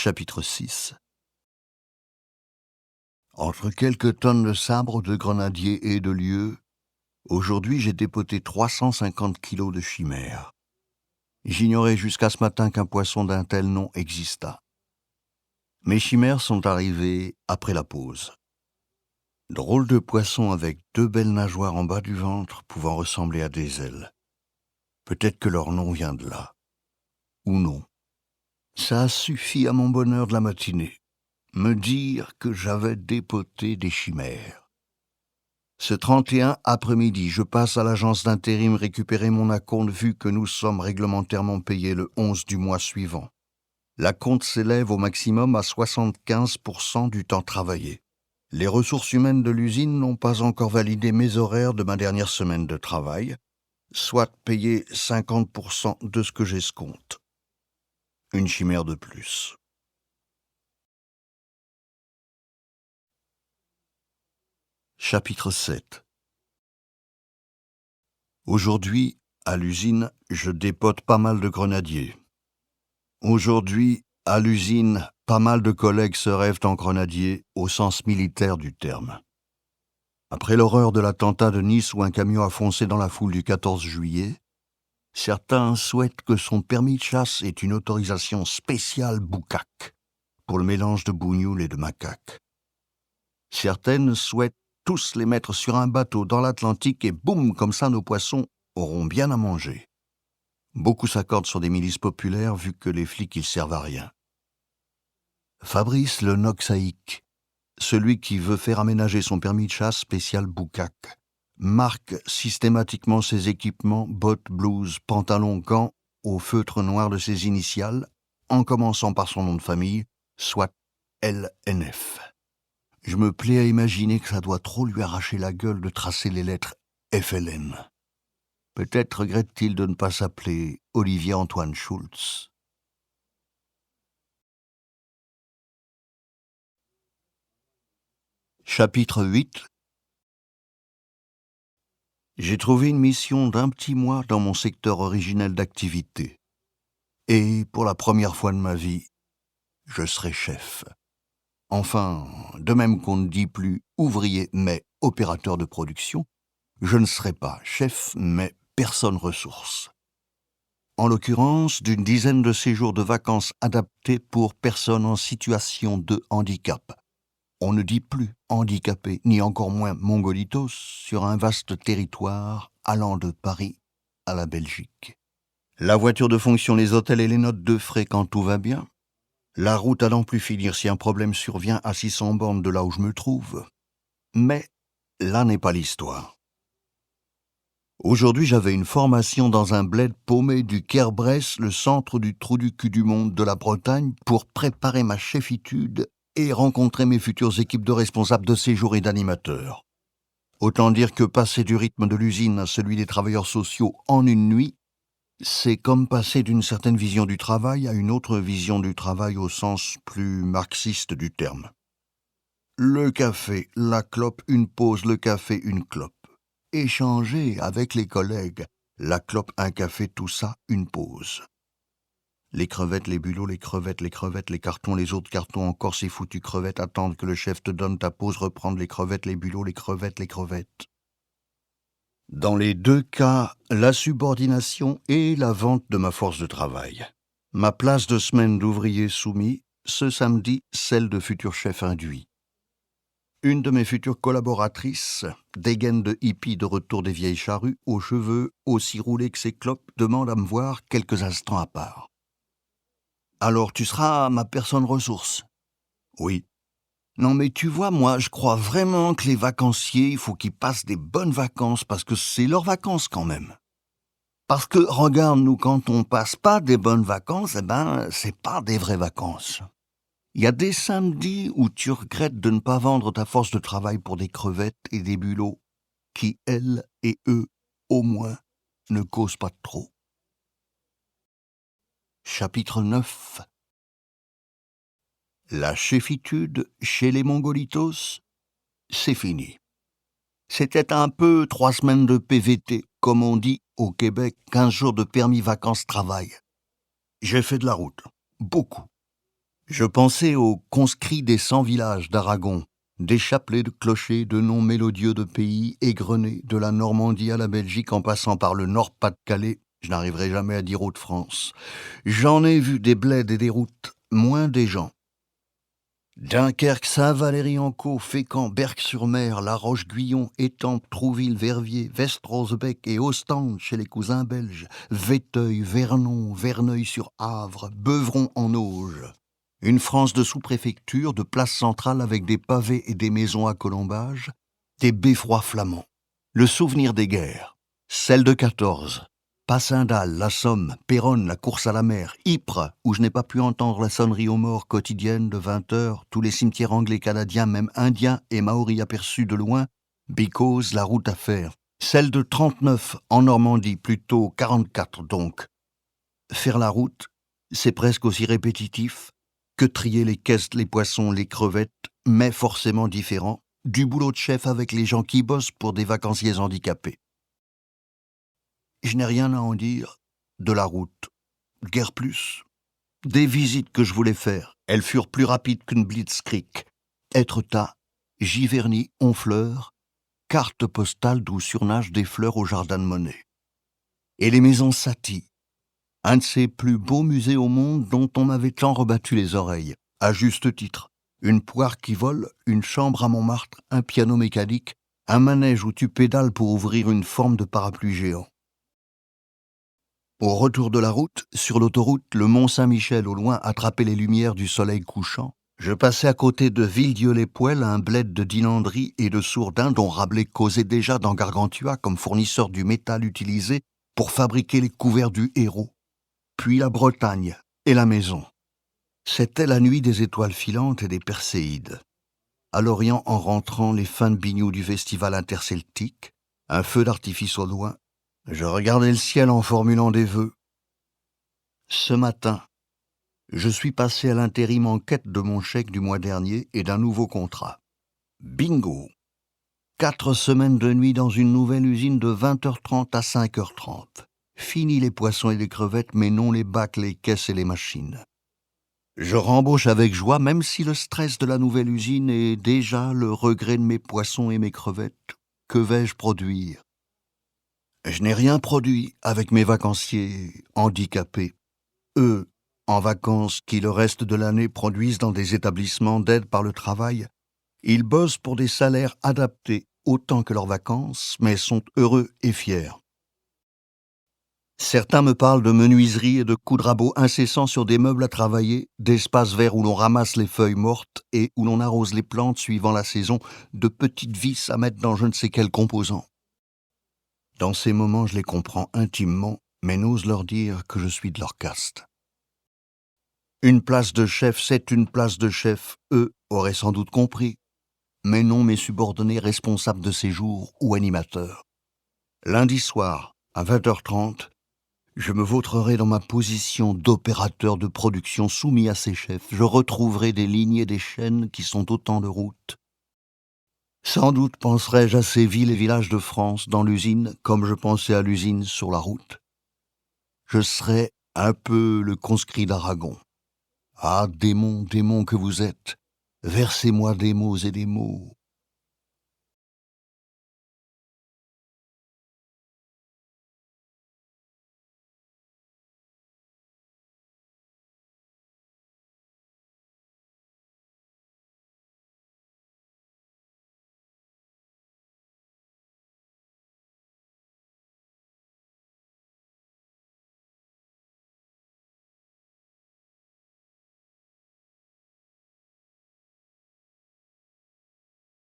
Chapitre 6. Entre quelques tonnes de sabre, de grenadiers et de lieux, aujourd'hui j'ai dépoté 350 kilos de chimères. J'ignorais jusqu'à ce matin qu'un poisson d'un tel nom existât. Mes chimères sont arrivées après la pause. Drôles de poissons avec 2 belles nageoires en bas du ventre pouvant ressembler à des ailes. Peut-être que leur nom vient de là. Ou non. Ça a suffi à mon bonheur de la matinée. Me dire que j'avais dépoté des chimères. Ce 31 après-midi, je passe à l'agence d'intérim récupérer mon acompte vu que nous sommes réglementairement payés le 11 du mois suivant. L'acompte s'élève au maximum à 75% du temps travaillé. Les ressources humaines de l'usine n'ont pas encore validé mes horaires de ma dernière semaine de travail, soit payé 50% de ce que j'escompte. Une chimère de plus. Chapitre 7. Aujourd'hui, à l'usine, je dépote pas mal de grenadiers. Aujourd'hui, à l'usine, pas mal de collègues se rêvent en grenadiers au sens militaire du terme. Après l'horreur de l'attentat de Nice où un camion a foncé dans la foule du 14 juillet, certains souhaitent que son permis de chasse ait une autorisation spéciale boucaque pour le mélange de bougnoul et de macaque. Certaines souhaitent tous les mettre sur un bateau dans l'Atlantique et boum, comme ça nos poissons auront bien à manger. Beaucoup s'accordent sur des milices populaires vu que les flics ils servent à rien. Fabrice le Noxaïque, celui qui veut faire aménager son permis de chasse spécial boucaque, marque systématiquement ses équipements, bottes, blouses, pantalons, gants, au feutre noir de ses initiales, en commençant par son nom de famille, soit LNF. Je me plais à imaginer que ça doit trop lui arracher la gueule de tracer les lettres FLN. Peut-être regrette-t-il de ne pas s'appeler Olivier Antoine Schultz. Chapitre 8. J'ai trouvé une mission d'1 petit mois dans mon secteur originel d'activité. Et pour la première fois de ma vie, je serai chef. Enfin, de même qu'on ne dit plus ouvrier mais opérateur de production, je ne serai pas chef mais personne ressource. En l'occurrence, d'une dizaine de séjours de vacances adaptés pour personnes en situation de handicap. On ne dit plus handicapé, ni encore moins mongolitos, sur un vaste territoire allant de Paris à la Belgique. La voiture de fonction, les hôtels et les notes de frais quand tout va bien. La route à n'en plus finir si un problème survient à 600 bornes de là où je me trouve. Mais là n'est pas l'histoire. Aujourd'hui, j'avais une formation dans un bled paumé du Kerbrès, le centre du trou du cul du monde de la Bretagne, pour préparer ma chefitude et rencontrer mes futures équipes de responsables de séjour et d'animateurs. Autant dire que passer du rythme de l'usine à celui des travailleurs sociaux en une nuit, c'est comme passer d'une certaine vision du travail à une autre vision du travail au sens plus marxiste du terme. Le café, la clope, une pause, le café, une clope. Échanger avec les collègues, la clope, un café, tout ça, une pause. Les crevettes, les bulots, les crevettes, les cartons, les autres cartons, encore ces foutues crevettes, attendre que le chef te donne ta pause, reprendre les crevettes, les bulots, les crevettes. Dans les deux cas, la subordination et la vente de ma force de travail. Ma place de semaine d'ouvrier soumis, ce samedi, celle de futur chef induit. Une de mes futures collaboratrices, dégaine de hippie de retour des vieilles charrues, aux cheveux aussi roulés que ses clopes, demande à me voir quelques instants à part. « Alors tu seras ma personne ressource ?» ?»« Oui. » »« Non mais tu vois, moi je crois vraiment que les vacanciers, il faut qu'ils passent des bonnes vacances parce que c'est leurs vacances quand même. Parce que, regarde, nous quand on passe pas des bonnes vacances, c'est pas des vraies vacances. Il y a des samedis où tu regrettes de ne pas vendre ta force de travail pour des crevettes et des bulots qui, elles et eux, au moins, ne causent pas trop. Chapitre 9. La chefitude chez les Mongolitos, c'est fini. C'était un peu 3 semaines de PVT, comme on dit au Québec, 15 jours de permis vacances-travail. J'ai fait de la route, beaucoup. Je pensais aux conscrits des 100 villages d'Aragon, des chapelets de clochers, de noms mélodieux de pays égrenés, de la Normandie à la Belgique en passant par le Nord-Pas-de-Calais. Je n'arriverai jamais à dire Hauts-de-France. J'en ai vu des bleds et des routes, moins des gens. Dunkerque, Saint-Valery-en-Caux, Fécamp, Berck-sur-Mer, La Roche-Guyon, Étampes, Trouville, Verviers, Westrosbeek et Ostende chez les cousins belges, Véteuil, Vernon, Verneuil-sur-Avre, Beuvron en Auge. Une France de sous-préfecture, de place centrale avec des pavés et des maisons à colombages, des beffrois flamands. Le souvenir des guerres, celle de 14. Passindal, la Somme, Péronne, la course à la mer, Ypres, où je n'ai pas pu entendre la sonnerie aux morts quotidienne de 20 heures, tous les cimetières anglais, canadiens, même indiens et maoris aperçus de loin, because la route à faire. Celle de 39 en Normandie, plutôt 44 donc. Faire la route, c'est presque aussi répétitif que trier les caisses, les poissons, les crevettes, mais forcément différent, du boulot de chef avec les gens qui bossent pour des vacanciers handicapés. Je n'ai rien à en dire de la route, guère plus. Des visites que je voulais faire, elles furent plus rapides qu'une blitzkrieg. Étretat, Giverny, Honfleur, carte postale d'où surnagent des fleurs au jardin de Monet. Et les maisons Satie, un de ces plus beaux musées au monde dont on m'avait tant rebattu les oreilles, à juste titre. Une poire qui vole, une chambre à Montmartre, un piano mécanique, un manège où tu pédales pour ouvrir une forme de parapluie géant. Au retour de la route, sur l'autoroute, le Mont-Saint-Michel au loin attrapait les lumières du soleil couchant. Je passais à côté de Villedieu-les-Poêles, un bled de Dinandrie et de Sourdin dont Rabelais causait déjà dans Gargantua comme fournisseur du métal utilisé pour fabriquer les couverts du héros. Puis la Bretagne et la maison. C'était la nuit des étoiles filantes et des perséides. À l'Orient, en rentrant, les fins de bignou du festival interceltique, un feu d'artifice au loin. Je regardais le ciel en formulant des vœux. Ce matin, je suis passé à l'intérim en quête de mon chèque du mois dernier et d'un nouveau contrat. Bingo! 4 semaines de nuit dans une nouvelle usine de 20h30 à 5h30. Fini les poissons et les crevettes, mais non les bacs, les caisses et les machines. Je rembauche avec joie, même si le stress de la nouvelle usine est déjà le regret de mes poissons et mes crevettes. Que vais-je produire ? Je n'ai rien produit avec mes vacanciers handicapés. Eux, en vacances, qui le reste de l'année produisent dans des établissements d'aide par le travail, ils bossent pour des salaires adaptés autant que leurs vacances, mais sont heureux et fiers. Certains me parlent de menuiserie et de coups de rabot incessants sur des meubles à travailler, d'espaces verts où l'on ramasse les feuilles mortes et où l'on arrose les plantes suivant la saison, de petites vis à mettre dans je ne sais quel composant. Dans ces moments, je les comprends intimement, mais n'ose leur dire que je suis de leur caste. Une place de chef, c'est une place de chef, eux auraient sans doute compris, mais non mes subordonnés responsables de séjour ou animateurs. Lundi soir, à 20h30, je me vautrerai dans ma position d'opérateur de production soumis à ces chefs. Je retrouverai des lignes et des chaînes qui sont autant de routes. Sans doute penserai-je à ces villes et villages de France dans l'usine, comme je pensais à l'usine sur la route. Je serai un peu le conscrit d'Aragon. Ah, démons, démons que vous êtes, versez-moi des mots et des mots.